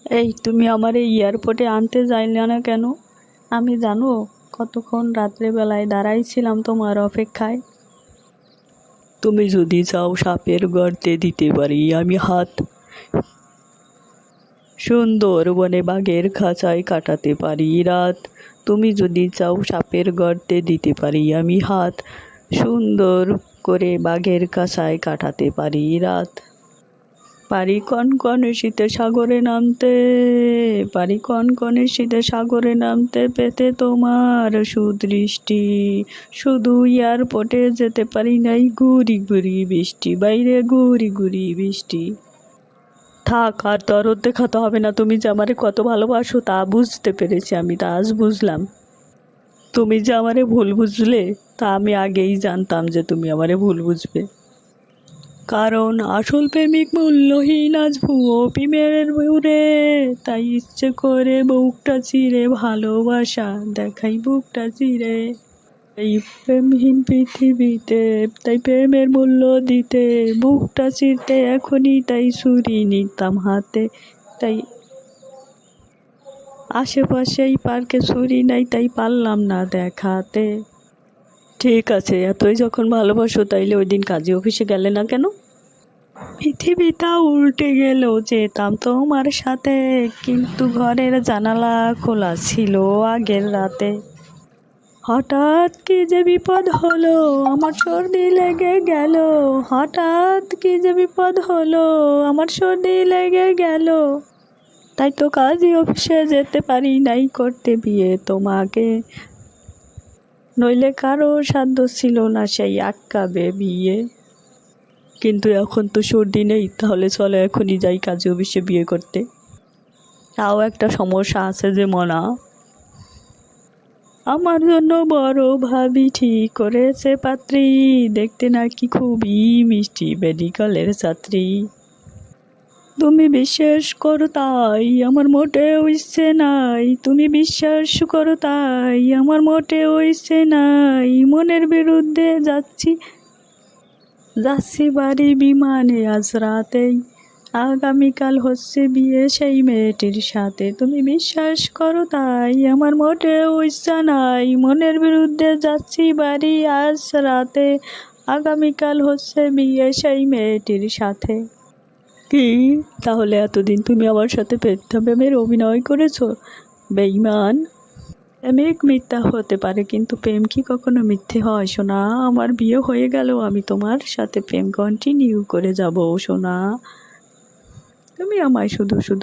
এই তুমি আমার এই এয়ারপোর্টে আনতে যাইলে না কেন? আমি জানো কতক্ষণ রাত্রেবেলায় দাঁড়াইছিলাম তোমার অপেক্ষায়। তুমি যদি চাও সাপের গর্তে দিতে পারি আমি হাত, সুন্দরবনে বাঘের খাঁচায় কাটাতে পারি রাত। তুমি যদি চাও সাপের গর্তে দিতে পারি আমি হাত, সুন্দর করে বাঘের খাঁচায় কাটাতে পারি রাত। পারি কনকনে শীতে সাগরে নামতে, পারি কনকনে শীতে সাগরে নামতে, পেতে তোমার সুদৃষ্টি। শুধু এয়ারপোর্টে যেতে পারি নাই, ঘুরি ঘুরি বৃষ্টি, বাইরে ঘুরি ঘুরি বৃষ্টি। থাক, আর দরদ দেখাতে হবে না। তুমি যে আমারে কত ভালোবাসো তা বুঝতে পেরেছি আমি, তা আজ বুঝলাম। তুমি যে আমারে ভুল বুঝলে তা আমি আগেই জানতাম যে তুমি আমারে ভুল বুঝবে। কারণ আসল প্রেমিক মূল্যহীন আজ ভুয়ো প্রেমের উড়ে, তাই ইচ্ছে করে বুকটা চিরে ভালোবাসা দেখাই বুকটা চিরে। এই প্রেমহীন পৃথিবীতে তাই প্রেমের মূল্য দিতে বুকটা চিরতে এখনই তাই ছুরি নিতাম হাতে। তাই আশেপাশে এই পার্কে ছুরি নাই, তাই পারলাম না দেখাতে। ঠিক আছে, এতই যখন ভালোবাসো তাইলে ওই দিন কাজী অফিসে গেলে না কেন? পৃথিবীটা উল্টে গেল যেতাম তোমার সাথে, কিন্তু ঘরের জানালা খোলা ছিল আগের রাতে। হঠাৎ কি যে বিপদ হলো, আমার সর্দি লেগে গেল। হঠাৎ কি যে বিপদ হলো, আমার সর্দি লেগে গেল। তাই তো কাজী অফিসে যেতে পারি নাই করতে বিয়ে তোমাকে, নইলে কারো সাধ্য ছিল না সেই আটকাবে বিয়ে। কিন্তু এখন তো সর্দি নেই, তাহলে চলো এখনই যাই কাজী অফিসে বিয়ে করতে। তাও একটা সমস্যা আছে যে মনা, আমার জন্য বড় ভাবি ঠিক করেছে পাত্রী, দেখতে নাকি খুবই মিষ্টি, মেডিকেলের ছাত্রী। তুমি বিশ্বাস করো তাই আমার মোটেও ইচ্ছে নাই, তুমি বিশ্বাস করো তাই আমার মোটেও ইচ্ছে নাই। মনের বিরুদ্ধে যাচ্ছি যাচ্ছি বাড়ি বিমানে আজ রাতেই, আগামীকাল হচ্ছে বিয়ে সেই মেয়েটির সাথে। তুমি বিশ্বাস করো তাই আমার মোটেও ইচ্ছা নাই, মনের বিরুদ্ধে যাচ্ছি বাড়ি আজ রাতে, আগামীকাল হচ্ছে বিয়ে সেই মেয়েটির সাথে। কি, তাহলে এতদিন তুমি আমার সাথে প্রেমের অভিনয় করেছো? বেঈমান। প্রেমিক মিথ্যা হতে পারে, কিন্তু প্রেম কি কখনো মিথ্যে হয় সোনা? আমার বিয়ে হয়ে গেল, আমি তোমার সাথে প্রেম কন্টিনিউ করে যাব সোনা। তুমি আমায় শুধু শুধু